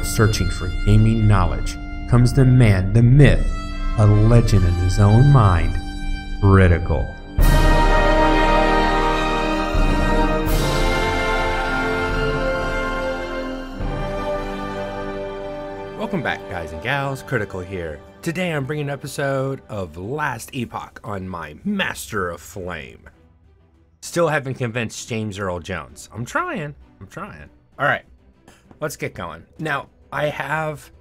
searching for gaming knowledge comes the man, the myth, a legend in his own mind, Critical. Welcome back, guys and gals. Critical here. Today I'm bringing an episode of Last Epoch on my Master of Flame. Still haven't convinced James Earl Jones. I'm trying. All right, let's get going. Now, I have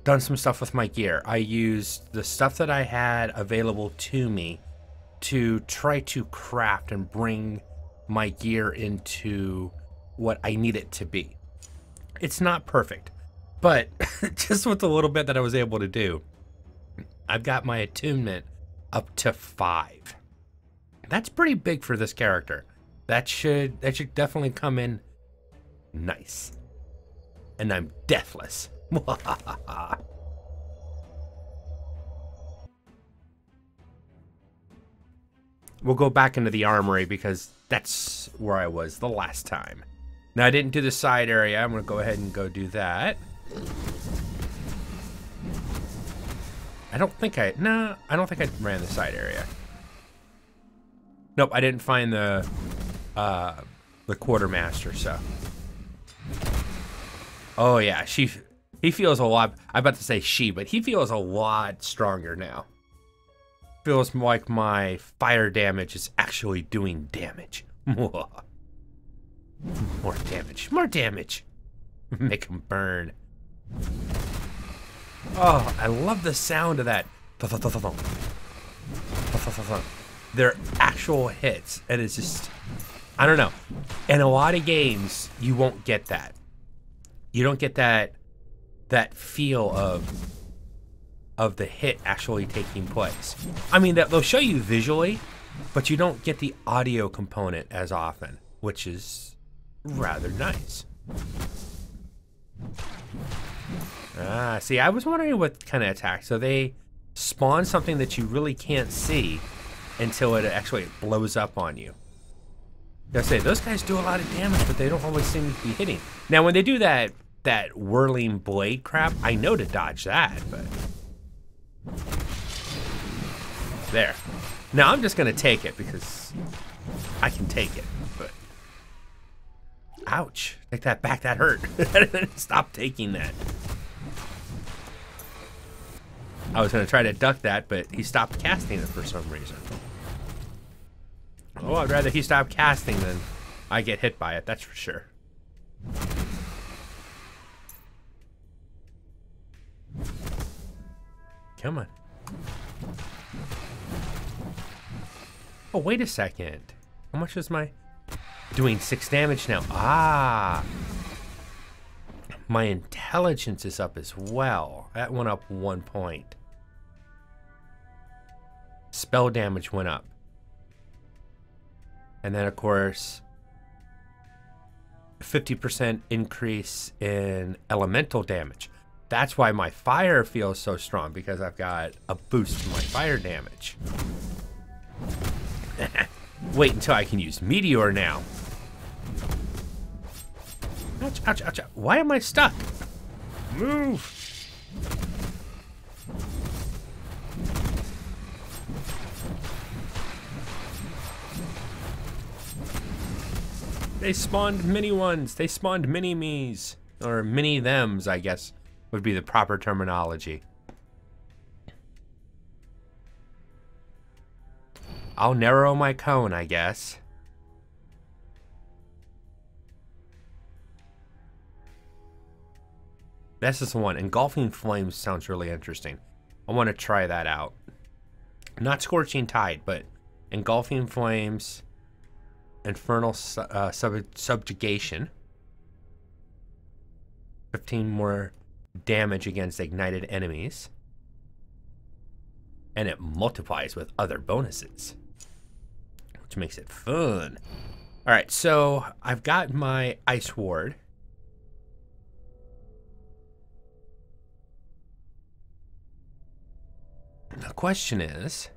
done some stuff with my gear. I used the stuff that I had available to me to try to craft and bring my gear into what I need it to be. It's not perfect, but just with the little bit that I was able to do, I've got my attunement up to 5. That's pretty big for this character. That should definitely come in nice. And I'm deathless. We'll go back into the armory because that's where I was the last time. Now, I didn't do the side area. I'm going to go ahead and go do that. I don't think I ran the side area. Nope, I didn't find the quartermaster, so. Oh yeah, he feels a lot, I'm about to say she, but he feels a lot stronger now. Feels like my fire damage is actually doing damage. More damage. Make him burn. Oh, I love the sound of that. They're actual hits, and it's just, I don't know. In a lot of games, you won't get that. You don't get that feel of the hit actually taking place. I mean, they'll show you visually, but you don't get the audio component as often, which is rather nice. Ah, see, I was wondering what kind of attack. So they spawn something that you really can't see until it actually blows up on you. I say, those guys do a lot of damage, but they don't always seem to be hitting. Now, when they do that whirling blade crap, I know to dodge that, but... There. Now, I'm just going to take it because I can take it, but... Ouch. Take that back, that hurt. Stop taking that. I was going to try to duck that, but he stopped casting it for some reason. Oh, I'd rather he stop casting than I get hit by it, that's for sure. Come on. Oh, wait a second. How much is my... Doing 6 damage now. Ah. My intelligence is up as well. That went up 1 point. Spell damage went up. And then, of course, 50% increase in elemental damage. That's why my fire feels so strong, because I've got a boost to my fire damage. Wait until I can use Meteor now. Ouch, ouch, ouch, ouch. Why am I stuck? Move! They spawned mini ones. They spawned mini me's. Or mini thems, I guess, would be the proper terminology. I'll narrow my cone, I guess. This is the one. Engulfing Flames sounds really interesting. I want to try that out. Not Scorching Tide, but Engulfing Flames, Infernal Subjugation. 15 more damage against ignited enemies. And it multiplies with other bonuses, which makes it fun. All right, so I've got my Ice Ward. The question is,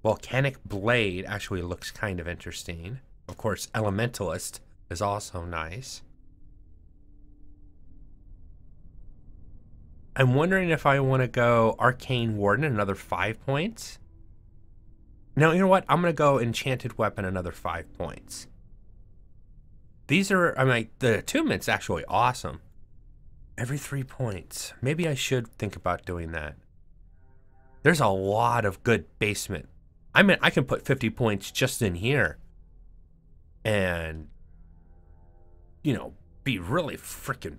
Volcanic Blade actually looks kind of interesting. Of course, Elementalist is also nice. I'm wondering if I want to go Arcane Warden, another 5 points. No, you know what? I'm going to go Enchanted Weapon, another 5 points. These are, I mean, the attunement's actually awesome. Every 3 points. Maybe I should think about doing that. There's a lot of good basement. I mean, I can put 50 points just in here. And, you know, be really freaking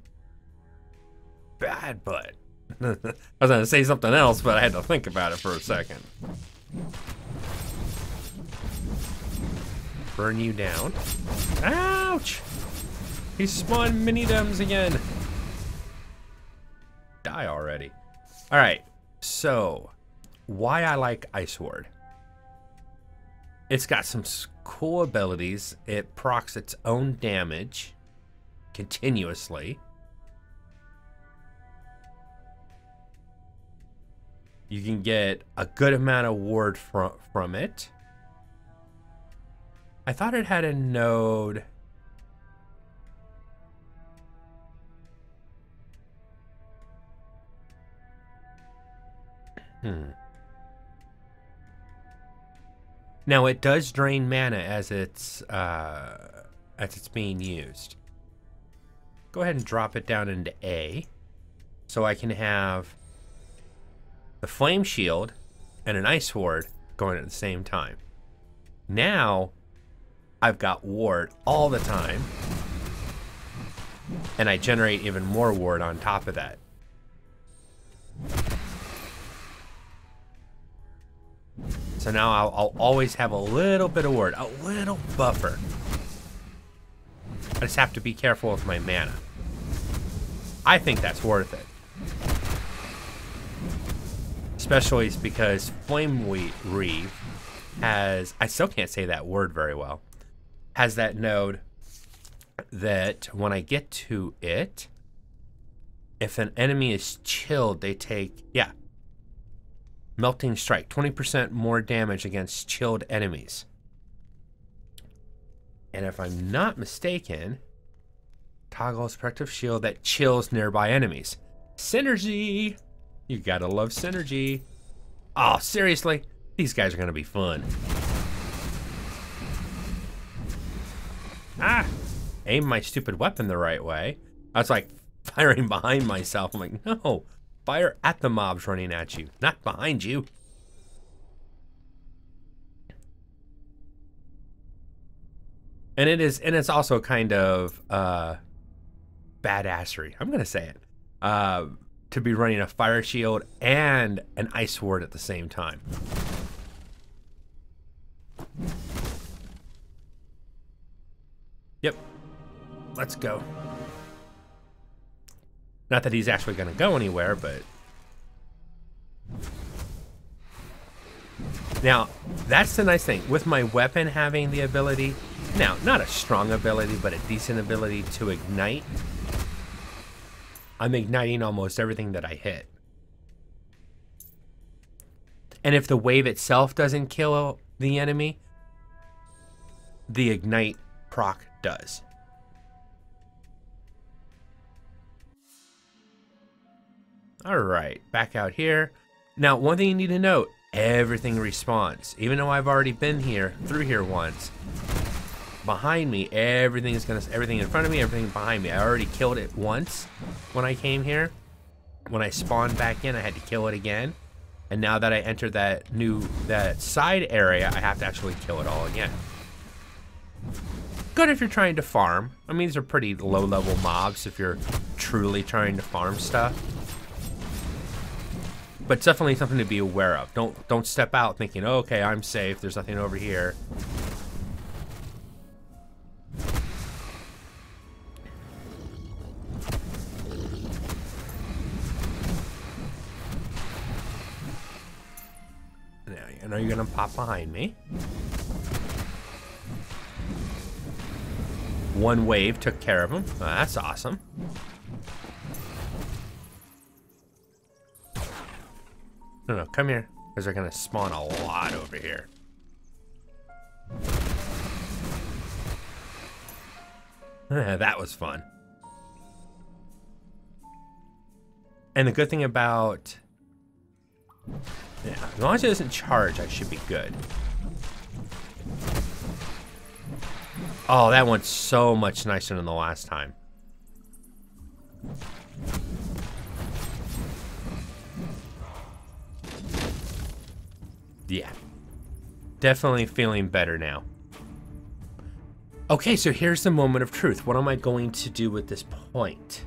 bad, but... I was going to say something else, but I had to think about it for a second. Burn you down. Ouch! He spawned mini-dems again. Die already. Alright, so why I like Ice Ward. It's got some cool abilities. It procs its own damage continuously. You can get a good amount of ward from it. I thought it had a node. Now it does drain mana as it's being used. Go ahead and drop it down into A, so I can have the Flame Shield and an Ice Ward going at the same time. Now I've got ward all the time, and I generate even more ward on top of that. So now I'll always have a little bit of ward, a little buffer. I just have to be careful with my mana. I think that's worth it. Especially because Flame Reeve has, I still can't say that word very well, has that node that when I get to it, if an enemy is chilled, they take, yeah, Melting Strike, 20% more damage against chilled enemies. And if I'm not mistaken, toggles protective shield that chills nearby enemies. Synergy! You gotta love synergy. Oh, seriously? These guys are gonna be fun. Ah! Aim my stupid weapon the right way. I was like firing behind myself. I'm like, no. Fire at the mobs running at you, not behind you. And it's also kind of badassery. I'm gonna say it. To be running a fire shield and an ice ward at the same time. Yep. Let's go. Not that he's actually going to go anywhere, but... Now, that's the nice thing. With my weapon having the ability... Now, not a strong ability, but a decent ability to ignite. I'm igniting almost everything that I hit. And if the wave itself doesn't kill the enemy, the ignite proc does. All right, back out here. Now, one thing you need to note, everything respawns. Even though I've already been through here once. Behind me, everything in front of me, everything behind me. I already killed it once when I came here. When I spawned back in, I had to kill it again. And now that I entered that side area, I have to actually kill it all again. Good if you're trying to farm. I mean, these are pretty low-level mobs if you're truly trying to farm stuff. But it's definitely something to be aware of. Don't step out thinking, oh, okay, I'm safe. There's nothing over here. Now, I know you're gonna pop behind me. One wave took care of him. Oh, that's awesome. No, come here. Because they're going to spawn a lot over here. That was fun. And the good thing about... Yeah, as long as it doesn't charge, I should be good. Oh, that went so much nicer than the last time. Yeah. Definitely feeling better now. Okay, so here's the moment of truth. What am I going to do with this point?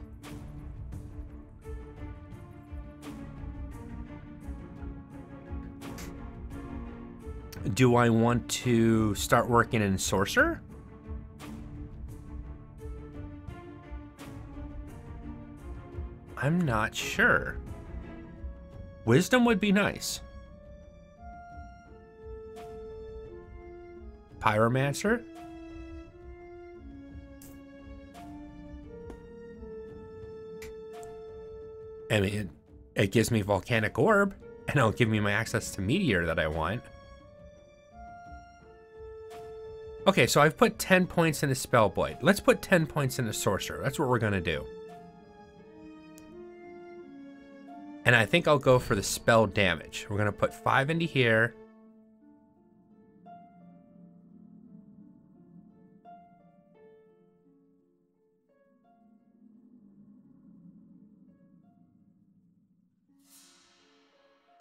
Do I want to start working in Sorcerer? I'm not sure. Wisdom would be nice. Pyromancer? I mean, it gives me Volcanic Orb, and it'll give me my access to Meteor that I want. Okay, so I've put 10 points into Spellblade. Let's put 10 points into Sorcerer. That's what we're going to do. And I think I'll go for the spell damage. We're going to put 5 into here.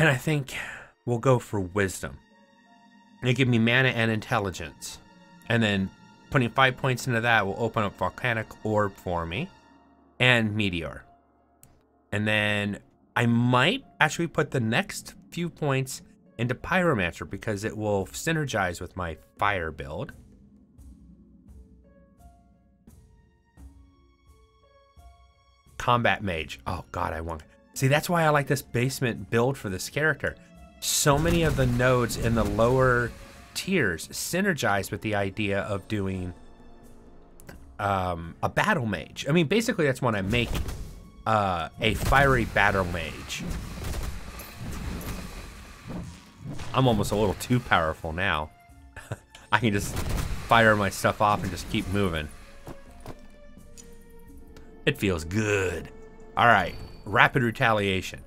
And I think we'll go for Wisdom. It'll give me mana and intelligence. And then putting 5 points into that will open up Volcanic Orb for me. And Meteor. And then I might actually put the next few points into Pyromancer because it will synergize with my fire build. Combat Mage. Oh god, I want... See, that's why I like this basement build for this character. So many of the nodes in the lower tiers synergize with the idea of doing a battle mage. I mean, basically that's what I'm making. A fiery battle mage. I'm almost a little too powerful now. I can just fire my stuff off and just keep moving. It feels good. All right. Rapid retaliation.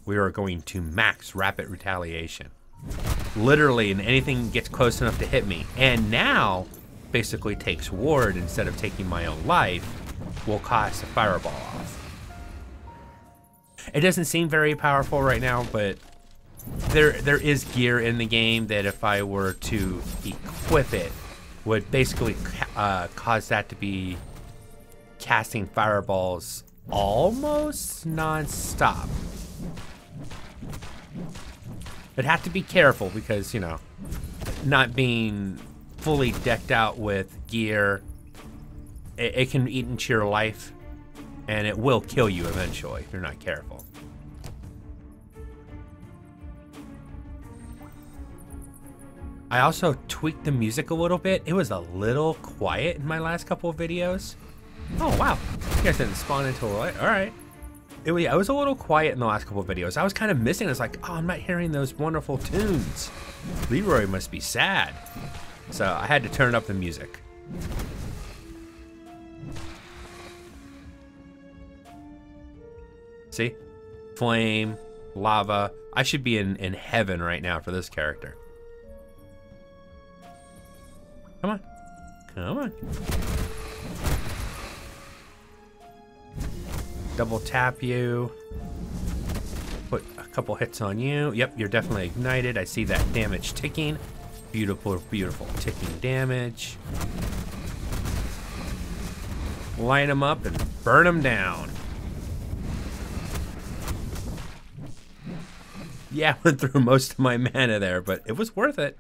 We are going to max rapid retaliation. Literally, and anything gets close enough to hit me. And now, basically takes ward instead of taking my own life, will cast a fireball off. It doesn't seem very powerful right now, but there is gear in the game that if I were to equip it, would basically cause that to be casting fireballs almost non-stop. I'd have to be careful because, you know, not being fully decked out with gear, it can eat into your life and it will kill you eventually if you're not careful. I also tweaked the music a little bit. It was a little quiet in my last couple of videos. Oh, wow. You guys didn't spawn until what? All right. I was a little quiet in the last couple of videos. I was kind of missing. I was like, oh, I'm not hearing those wonderful tunes. Leroy must be sad. So I had to turn up the music. See? Flame, lava. I should be in heaven right now for this character. Come on. Come on. Double tap you. Put a couple hits on you. Yep, you're definitely ignited. I see that damage ticking. Beautiful, beautiful ticking damage. Line them up and burn them down. Yeah, I went through most of my mana there, but it was worth it.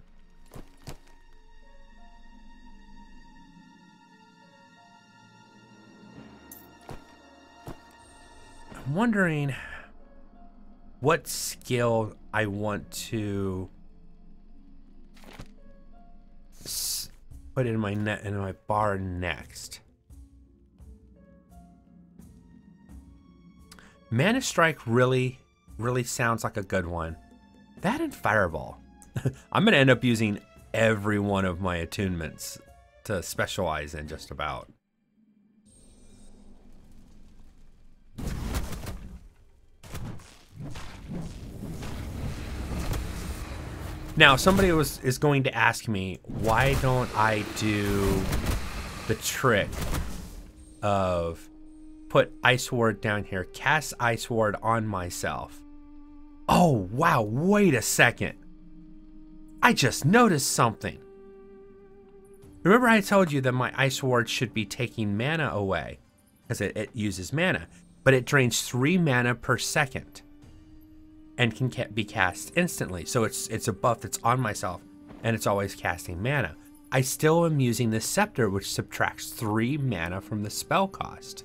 I'm wondering what skill I want to put in my bar next. Mana Strike really sounds like a good one. That and Fireball. I'm going to end up using every one of my attunements to specialize in just about. Now, somebody is going to ask me, why don't I do the trick of put Ice Ward down here, cast Ice Ward on myself. Oh, wow, wait a second. I just noticed something. Remember I told you that my Ice Ward should be taking mana away, because it uses mana, but it drains 3 mana per second and can be cast instantly. So it's a buff that's on myself, and it's always casting mana. I still am using the Scepter, which subtracts 3 mana from the spell cost.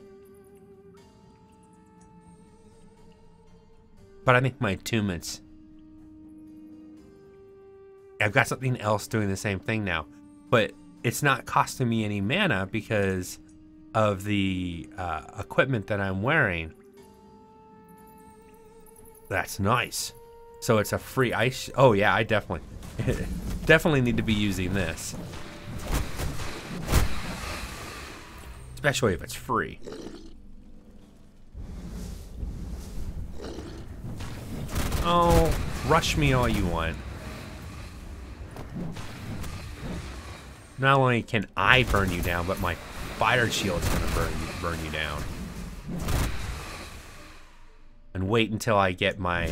But I think my attunements, I've got something else doing the same thing now, but it's not costing me any mana because of the equipment that I'm wearing. That's nice. So it's a free ice. Oh yeah, I definitely need to be using this. Especially if it's free. Oh, rush me all you want. Not only can I burn you down, but my fire shield's gonna burn you down. And wait until I get my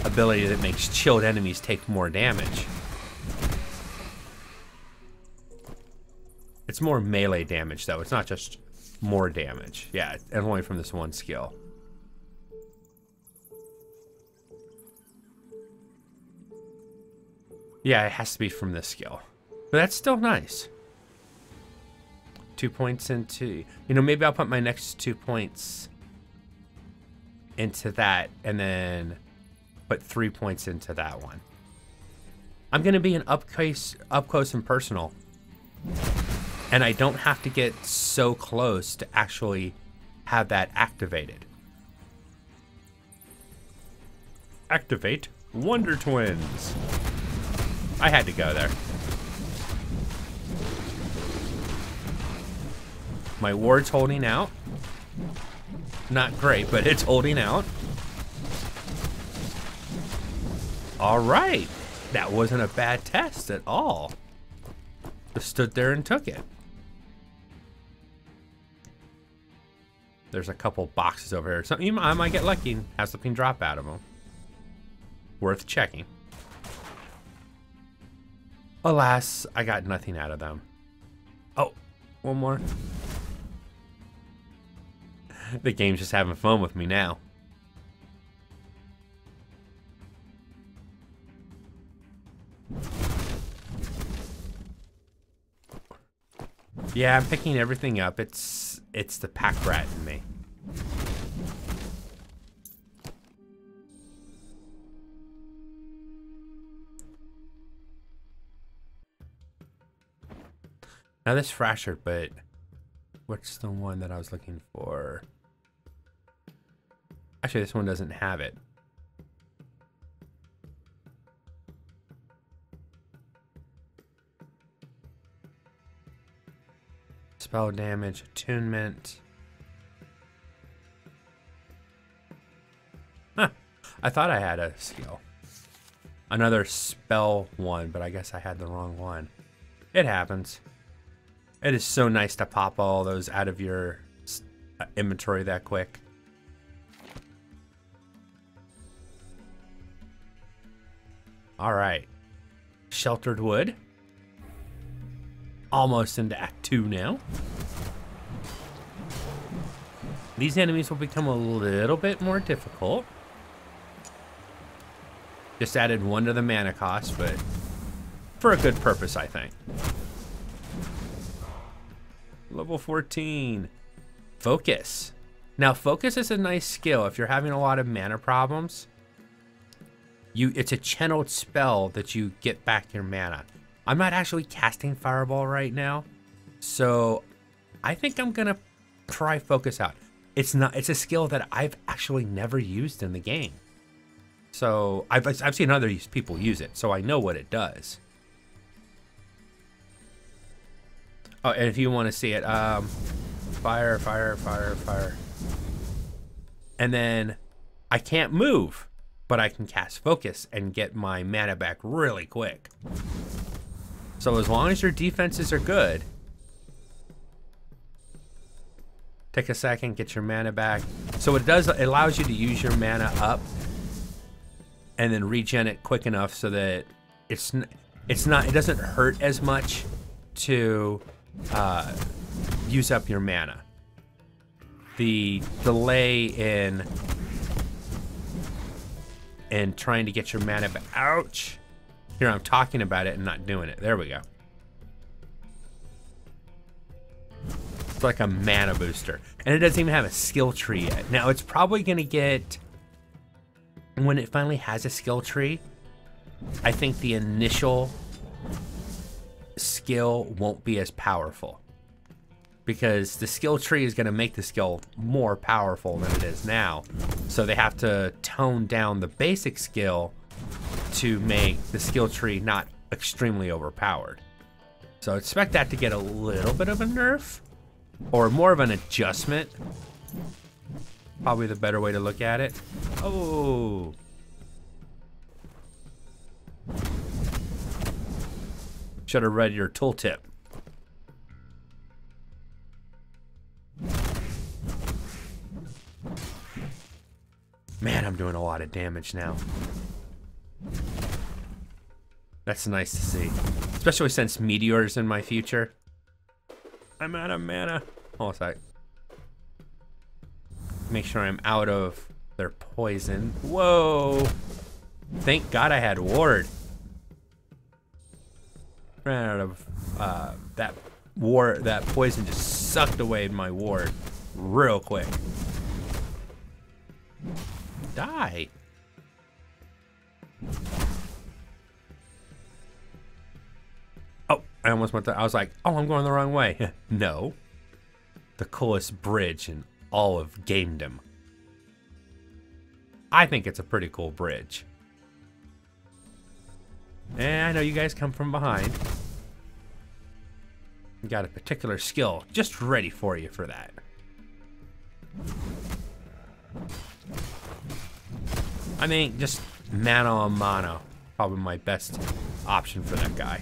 ability that makes chilled enemies take more damage. It's more melee damage though, it's not just more damage. Yeah, and only from this one skill. Yeah, it has to be from this skill. But that's still nice. 2 points into... You know, maybe I'll put my next 2 points into that, and then put 3 points into that one. I'm going to be an up close and personal. And I don't have to get so close to actually have that activated. Activate Wonder Twins. I had to go there. My ward's holding out. Not great, but it's holding out. All right. That wasn't a bad test at all. Just stood there and took it. There's a couple boxes over here. Something I might get lucky and have something drop out of them. Worth checking. Alas, I got nothing out of them. Oh, one more. The game's just having fun with me now. Yeah, I'm picking everything up. It's the pack rat in me. Now this fractured, but what's the one that I was looking for? Actually, this one doesn't have it. Spell damage, attunement. Huh. I thought I had a skill. Another spell one, but I guess I had the wrong one. It happens. It is so nice to pop all those out of your inventory that quick. All right. Sheltered Wood. Almost into Act 2 now. These enemies will become a little bit more difficult. Just added 1 to the mana cost, but for a good purpose, I think. Level 14. Focus. Now, Focus is a nice skill if you're having a lot of mana problems. It's a channeled spell that you get back your mana. I'm not actually casting Fireball right now, so I think I'm gonna try Focus out. It's a skill that I've actually never used in the game. So I've seen other people use it, so I know what it does. Oh, and if you want to see it, fire, fire, fire, fire. And then I can't move, but I can cast focus and get my mana back really quick. So as long as your defenses are good, take a second, get your mana back. So what it does, it allows you to use your mana up and then regen it quick enough so that it doesn't hurt as much to use up your mana. The delay in trying to get your mana back. Ouch! Here, I'm talking about it and not doing it. There we go. It's like a mana booster. And it doesn't even have a skill tree yet. Now, it's probably going to get... When it finally has a skill tree, I think the initial skill won't be as powerful. Because the skill tree is going to make the skill more powerful than it is now. So they have to tone down the basic skill to make the skill tree not extremely overpowered. So expect that to get a little bit of a nerf, or more of an adjustment. Probably the better way to look at it. Oh. Should have read your tooltip. Man, I'm doing a lot of damage now. That's nice to see. Especially since Meteor's in my future. I'm out of mana. Hold on a sec. Make sure I'm out of their poison. Whoa! Thank God I had ward. Ran out of that poison just sucked away my ward real quick. Die. Oh, I almost went there. I was like, oh, I'm going the wrong way. No. The coolest bridge in all of gamedom. I think it's a pretty cool bridge. And I know you guys come from behind. You got a particular skill just ready for you for that. I mean, just mana on mana. Probably my best option for that guy.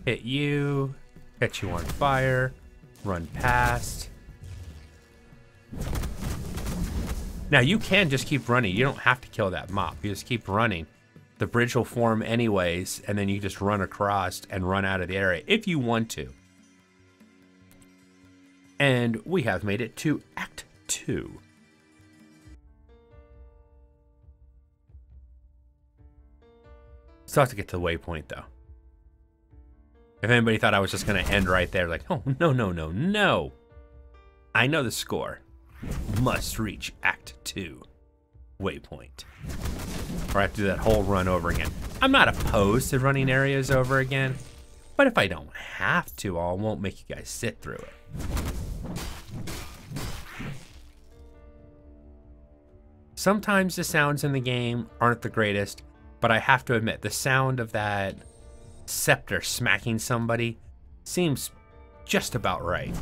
Hit you, catch you on fire, run past. Now you can just keep running. You don't have to kill that mob. You just keep running. The bridge will form anyways, and then you just run across and run out of the area if you want to. And we have made it to Act 2. Still have to get to the waypoint though. If anybody thought I was just going to end right there, like, oh, no, no, no, no. I know the score. Must reach Act 2 waypoint. Or I have to do that whole run over again. I'm not opposed to running areas over again, but if I don't have to, I won't make you guys sit through it. Sometimes the sounds in the game aren't the greatest, but I have to admit, the sound of that scepter smacking somebody seems just about right.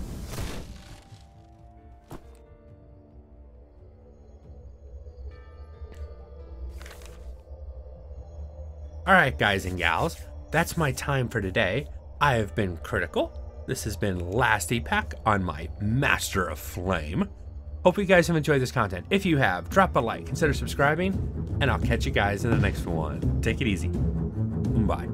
Alright guys and gals, that's my time for today. I have been Critical. This has been Last Epoch on my Master of Flame. Hope you guys have enjoyed this content. If you have, drop a like, consider subscribing, and I'll catch you guys in the next one. Take it easy. Bye.